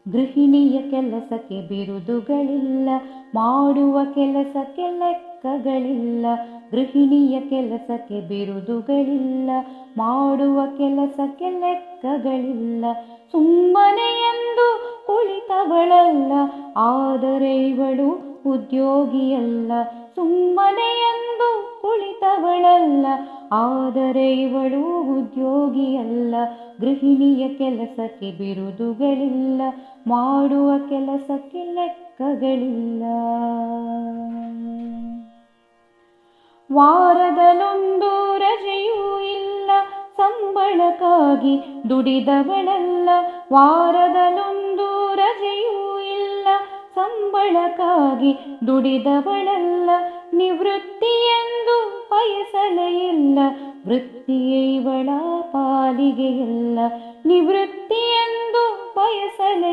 ಗೃಹಿಣಿಯ ಕೆಲಸಕ್ಕೆ ಬಿರುದುಗಳಿಲ್ಲ, ಮಾಡುವ ಕೆಲಸಕ್ಕೆ ಲೆಕ್ಕಗಳಿಲ್ಲ. ಗೃಹಿಣಿಯ ಕೆಲಸಕ್ಕೆ ಬಿರುದುಗಳಿಲ್ಲ, ಮಾಡುವ ಕೆಲಸಕ್ಕೆ ಲೆಕ್ಕಗಳಿಲ್ಲ. ಸುಮ್ಮನೆ ಎಂದು ಕುಳಿತವಳಲ್ಲ, ಆದರೆ ಇವಳು ಉದ್ಯೋಗಿಯಲ್ಲ. ಸುಮ್ಮನೆ ಎಂದು ಕುಳಿತವಳಲ್ಲ, ಆದರೆ ಇವಳು ಉದ್ಯೋಗಿಯಲ್ಲ. ಗೃಹಿಣಿಯ ಕೆಲಸಕ್ಕೆ ಬಿರುದುಗಳಿಲ್ಲ, ಮಾಡುವ ಕೆಲಸಕ್ಕೆ ಲೆಕ್ಕಗಳಿಲ್ಲ. ವಾರದಲ್ಲೊಂದು ರಜೆಯೂ ಇಲ್ಲ, ಸಂಬಳಕ್ಕಾಗಿ ದುಡಿದವಳಲ್ಲ. ವಾರದಲ್ಲೊಂದು ರಜೆಯೂ ಇಲ್ಲ, ಸಂಬಳಕ್ಕಾಗಿ ದುಡಿದವಳಲ್ಲ. ನಿವೃತ್ತಿ ಎಂದು ಬಯಸಲೇ ಇಲ್ಲ, ವೃತ್ತಿಯೇ ಇವಳ ಪಾಲಿಗೆ ಇಲ್ಲ. ನಿವೃತ್ತಿ ಎಂದು ಬಯಸಲೇ